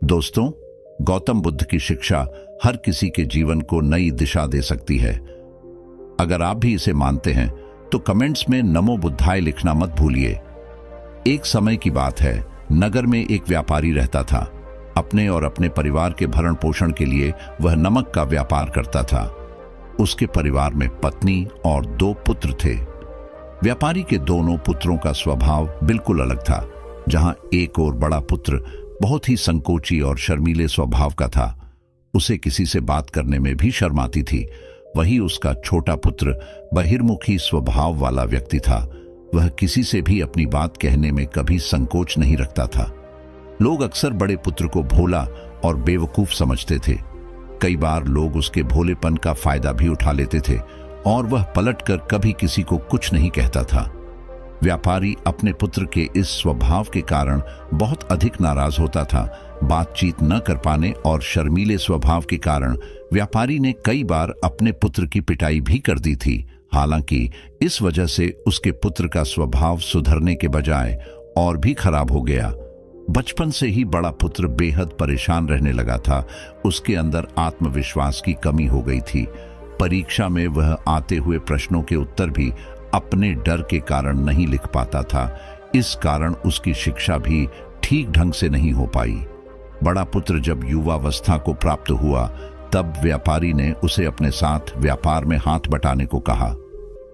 दोस्तों, गौतम बुद्ध की शिक्षा हर किसी के जीवन को नई दिशा दे सकती है। अगर आप भी इसे मानते हैं तो कमेंट्स में नमो बुद्धाय लिखना मत भूलिए। एक समय की बात है, नगर में एक व्यापारी रहता था। अपने और अपने परिवार के भरण पोषण के लिए वह नमक का व्यापार करता था। उसके परिवार में पत्नी और 2 पुत्र थे। व्यापारी के दोनों पुत्रों का स्वभाव बिल्कुल अलग था। जहां एक और बड़ा पुत्र बहुत ही संकोची और शर्मीले स्वभाव का था, उसे किसी से बात करने में भी शर्म आती थी। वही उसका छोटा पुत्र बहिर्मुखी स्वभाव वाला व्यक्ति था। वह किसी से भी अपनी बात कहने में कभी संकोच नहीं रखता था। लोग अक्सर बड़े पुत्र को भोला और बेवकूफ समझते थे। कई बार लोग उसके भोलेपन का फायदा भी उठा लेते थे और वह पलटकर कभी किसी को कुछ नहीं कहता था। व्यापारी अपने पुत्र के इस स्वभाव के कारण बहुत अधिक नाराज होता था। बातचीत न कर पाने और शर्मीले स्वभाव के कारण व्यापारी ने कई बार अपने पुत्र की पिटाई भी कर दी थी। हालांकि इस वजह से उसके पुत्र का स्वभाव सुधरने के बजाय और भी खराब हो गया। बचपन से ही बड़ा पुत्र बेहद परेशान रहने लगा था। उसके अंदर आत्मविश्वास की कमी हो गई थी। परीक्षा में वह आते हुए प्रश्नों के उत्तर भी अपने डर के कारण नहीं लिख पाता था। इस कारण उसकी शिक्षा भी ठीक ढंग से नहीं हो पाई। बड़ा पुत्र जब युवावस्था को प्राप्त हुआ, तब व्यापारी ने उसे अपने साथ व्यापार में हाथ बटाने को कहा।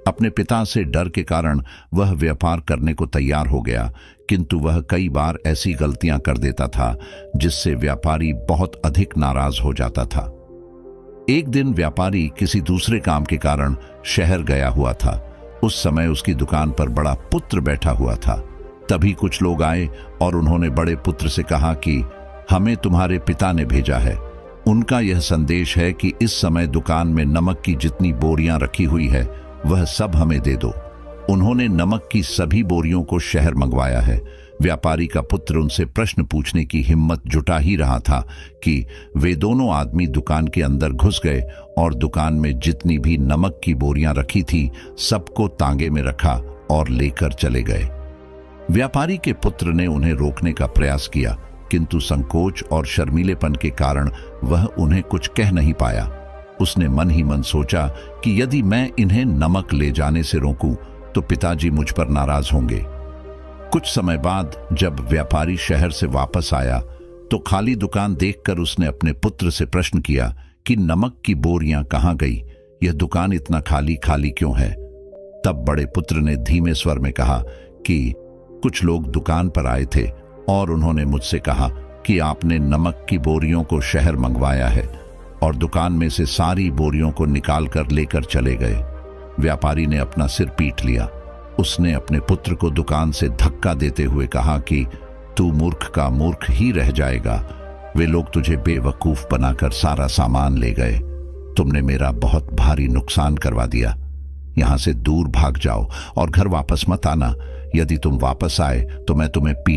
अपने पिता से डर के कारण वह व्यापार करने को तैयार हो गया, किंतु वह कई बार ऐसी गलतियां कर देता था जिससे व्यापारी बहुत अधिक नाराज हो जाता था। एक दिन व्यापारी किसी दूसरे काम के कारण शहर गया हुआ था। उस समय उसकी दुकान पर बड़ा पुत्र बैठा हुआ था। तभी कुछ लोग आए और उन्होंने बड़े पुत्र से कहा कि हमें तुम्हारे पिता ने भेजा है। उनका यह संदेश है कि इस समय दुकान में नमक की जितनी बोरियां रखी हुई है वह सब हमें दे दो। उन्होंने नमक की सभी बोरियों को शहर मंगवाया है। व्यापारी का पुत्र उनसे प्रश्न पूछने की हिम्मत जुटा ही रहा था कि वे दोनों आदमी दुकान के अंदर घुस गए और दुकान में जितनी भी नमक की बोरियां रखी थी सबको तांगे में रखा और लेकर चले गए। व्यापारी के पुत्र ने उन्हें रोकने का प्रयास किया, किंतु संकोच और शर्मीलेपन के कारण वह उन्हें कुछ कह नहीं पाया। उसने मन ही मन सोचा कि यदि मैं इन्हें नमक ले जाने से रोकूं तो पिताजी मुझ पर नाराज होंगे। कुछ समय बाद जब व्यापारी शहर से वापस आया तो खाली दुकान देखकर उसने अपने पुत्र से प्रश्न किया कि नमक की बोरियां कहां गई? यह दुकान इतना खाली खाली क्यों है? तब बड़े पुत्र ने धीमे स्वर में कहा कि कुछ लोग दुकान पर आए थे और उन्होंने मुझसे कहा कि आपने नमक की बोरियों को शहर मंगवाया है, और दुकान में से सारी बोरियों को निकाल कर लेकर चले गए। व्यापारी ने अपना सिर पीट लिया। उसने अपने पुत्र को दुकान से धक्का देते हुए कहा कि तू मूर्ख का मूर्ख ही रह जाएगा। वे लोग तुझे बेवकूफ बनाकर सारा सामान ले गए। तुमने मेरा बहुत भारी नुकसान करवा दिया। यहां से दूर भाग जाओ और घर वापस मत आना। यदि तुम वापस आए तो मैं तुम्हें पीट